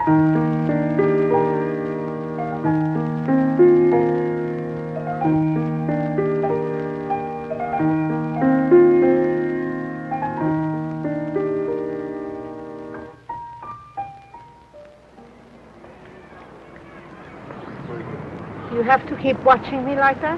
You have to keep watching me like that?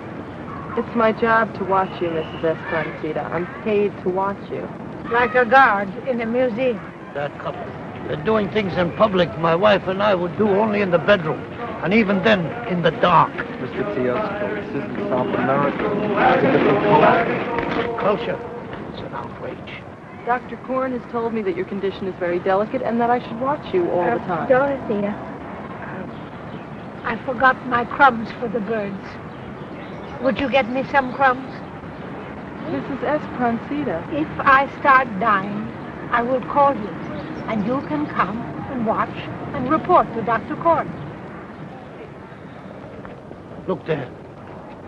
It's my job to watch you, Mrs. Esperanza. I'm paid to watch you. Like a guard in a museum. That couple. They're doing things in public my wife and I would do only in the bedroom. And even then, in the dark. Mr. Tiesco, this isn't South America. It's a different culture. Culture? It's an outrage. Dr. Korn has told me that your condition is very delicate and that I should watch you all the time. Dorothea, I forgot my crumbs for the birds. Would you get me some crumbs? Mrs. Esperanza. If I start dying, I will call you, and you can come and watch and report to Dr. Korn. Look there.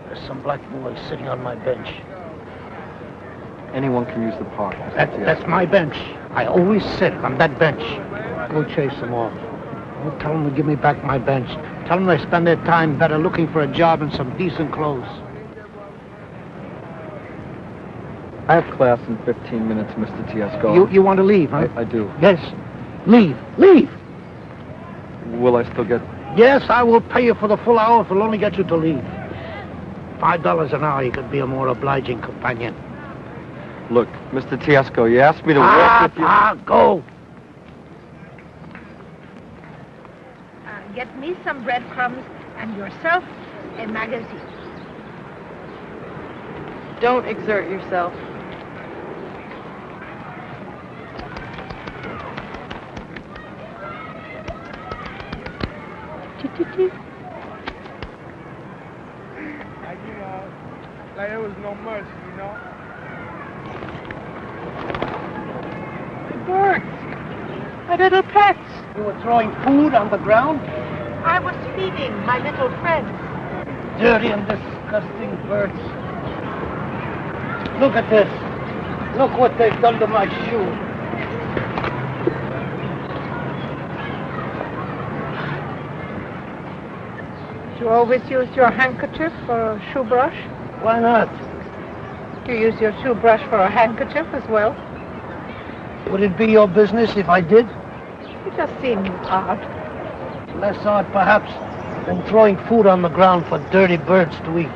There's some black boys sitting on my bench. Anyone can use the park. That's my bench. I always sit on that bench. Go chase them off. Don't tell them to give me back my bench. Tell them they spend their time better looking for a job and some decent clothes. I have class in 15 minutes, Mr. Tiesco. You want to leave, huh? I do. Yes. Leave. Leave. Will I still get... Yes, I will pay you for the full hour if it'll only get you to leave. $5 an hour, you could be a more obliging companion. Look, Mr. Tiesco, you asked me to work with you... Go. Get me some breadcrumbs and yourself a magazine. Don't exert yourself. Like there was no mercy, you know? Birds. My little pets. You were throwing food on the ground? I was feeding my little friends. Dirty and disgusting birds. Look at this. Look what they've done to my shoe. You always use your handkerchief for a shoe brush? Why not? You use your shoe brush for a handkerchief as well? Would it be your business if I did? It just seems odd. Less odd, perhaps, than throwing food on the ground for dirty birds to eat.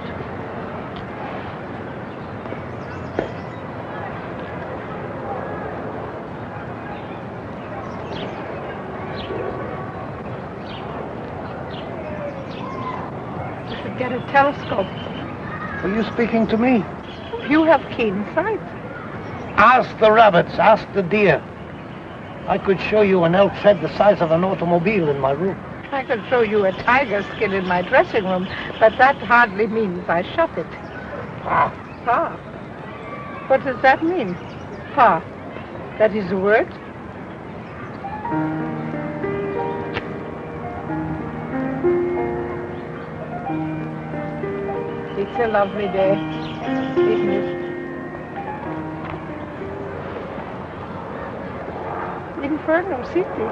You should get a telescope. Are you speaking to me? You have keen sight. Ask the rabbits, ask the deer. I could show you an elk's head the size of an automobile in my room. I could show you a tiger skin in my dressing room, but that hardly means I shut it. Ah. Pa. What does that mean? Pa. That is a word? It's a lovely day, isn't it? Inferno City.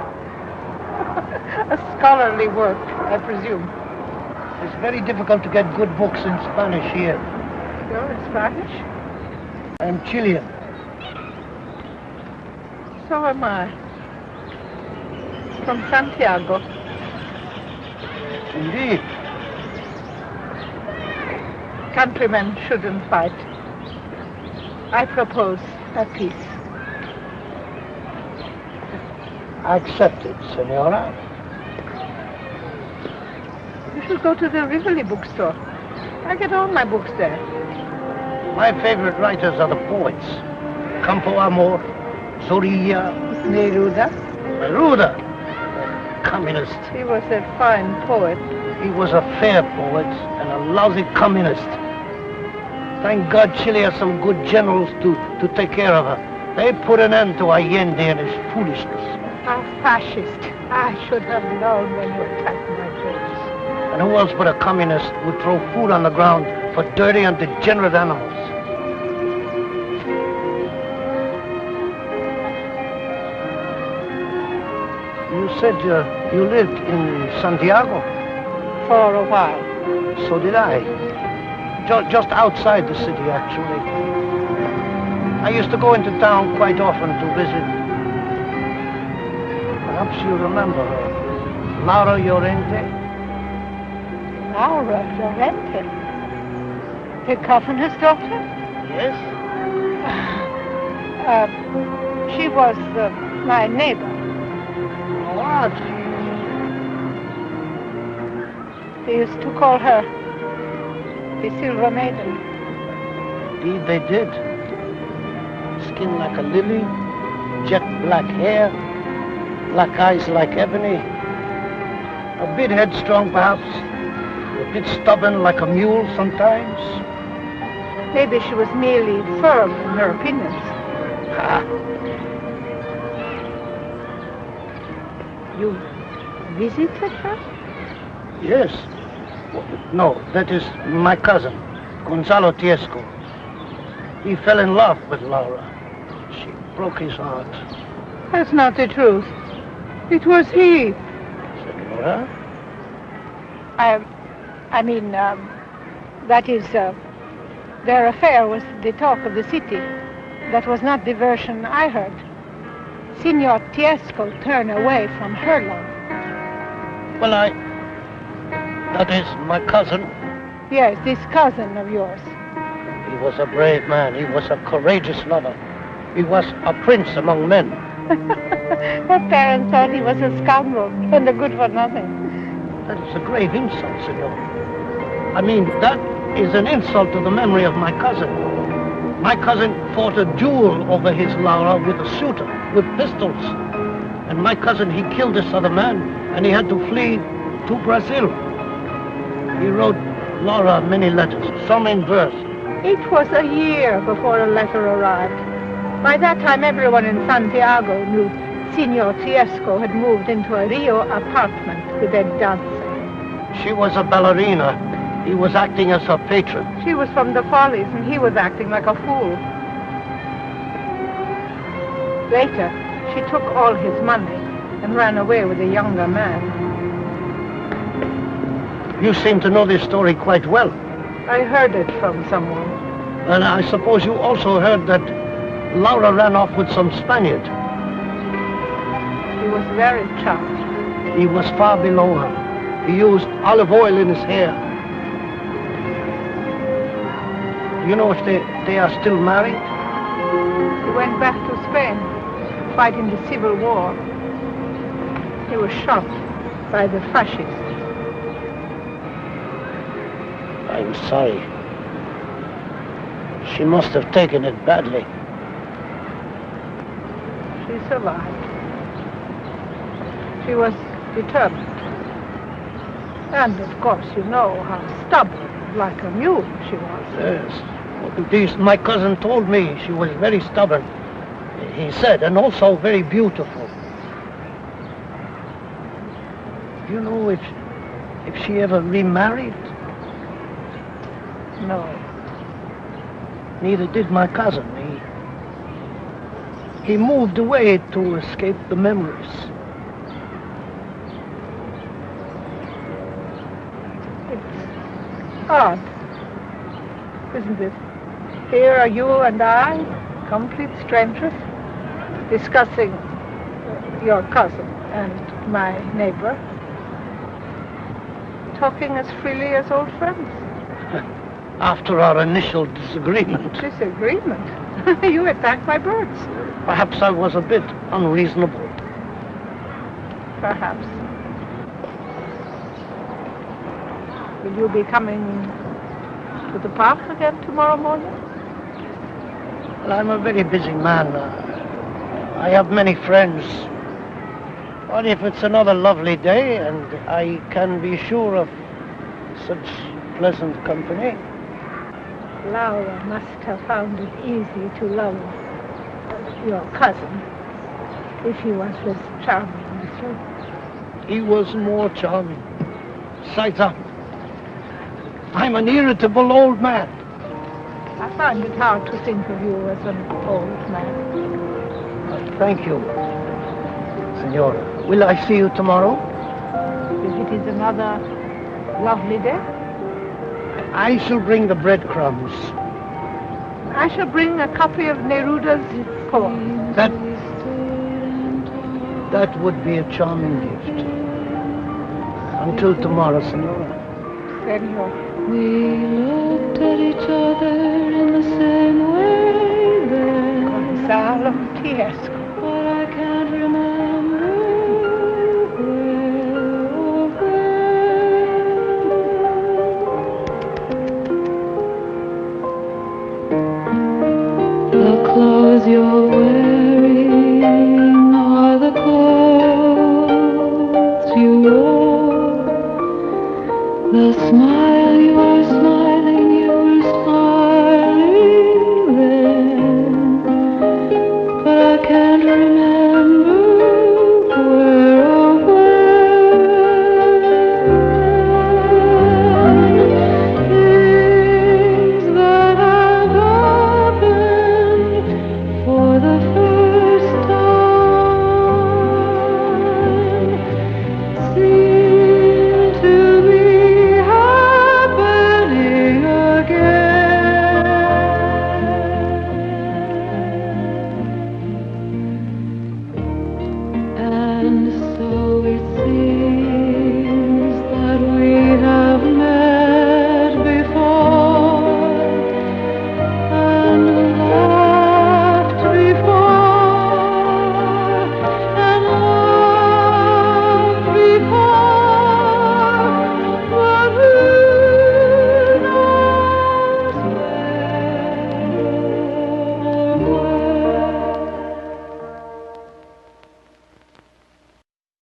A scholarly work, I presume. It's very difficult to get good books in Spanish here. You're in Spanish? I'm Chilean. So am I. From Santiago. Indeed. Countrymen shouldn't fight. I propose a peace. Accepted, senora. You should go to the Rivoli bookstore. I get all my books there. My favorite writers are the poets. Campo Amor, Zorilla, Neruda. Neruda, communist. He was a fine poet. He was a fair poet and a lousy communist. Thank God Chile has some good generals to take care of her. They put an end to Allende and his foolishness. A fascist. I should have known when you attacked my troops. And who else but a communist would throw food on the ground for dirty and degenerate animals? You said you lived in Santiago. For a while. So did I. Just outside the city, actually. I used to go into town quite often to visit. Perhaps you remember her. Laura Llorente. Laura Llorente? The governor's daughter? Yes? She was my neighbor. What? They used to call her the Silver Maiden. Indeed they did. Skin like a lily, jet black hair, black eyes like ebony. A bit headstrong, perhaps. A bit stubborn like a mule sometimes. Maybe she was merely firm in her opinions. Ah, You visited her? yes. No, that is my cousin, Gonzalo Tiesco. He fell in love with Laura. She broke his heart. That's not the truth. It was he. Senora? I mean, that is, their affair was the talk of the city. That was not the version I heard. Signor Tiesco turned away from her love. Well, that is my cousin. Yes, this cousin of yours. He was a brave man. He was a courageous lover. He was a prince among men. Her parents thought he was a scoundrel and a good for nothing. That is a grave insult, senor. I mean, that is an insult to the memory of my cousin. My cousin fought a duel over his Laura with a shooter, with pistols. And my cousin, he killed this other man, and he had to flee to Brazil. He wrote Laura many letters, some in verse. It was a year before a letter arrived. By that time, everyone in Santiago knew Signor Tiesco had moved into a Rio apartment with Ed dancing. She was a ballerina. He was acting as her patron. She was from the Follies, and he was acting like a fool. Later, she took all his money and ran away with a younger man. You seem to know this story quite well. I heard it from someone. And I suppose you also heard that Laura ran off with some Spaniard. He was very charged. He was far below her. He used olive oil in his hair. Do you know if they are still married? He went back to Spain, to fight in the Civil War. He was shot by the fascists. I'm sorry. She must have taken it badly. She survived. She was determined. And of course, you know how stubborn, like a mule, she was. Yes. My cousin told me she was very stubborn, he said, and also very beautiful. Do you know if she ever remarried? No. Neither did my cousin. He moved away to escape the memories. It's odd, isn't it? Here are you and I, complete strangers, discussing your cousin and my neighbor, talking as freely as old friends. After our initial disagreement. Disagreement? You attacked my birds. Perhaps I was a bit unreasonable. Perhaps. Will you be coming to the park again tomorrow morning? Well, I'm a very busy man. I have many friends. What if it's another lovely day and I can be sure of such pleasant company? Laura must have found it easy to love your cousin if he was as charming as you. He was more charming. Besides, I'm an irritable old man. I find it hard to think of you as an old man. Thank you. Senora, will I see you tomorrow? If it is another lovely day, I shall bring the breadcrumbs. I shall bring a copy of Neruda's poem. That would be a charming gift. Until tomorrow, Senora. Senor. We looked at each other in the same way then. Gonzalo Tiesco.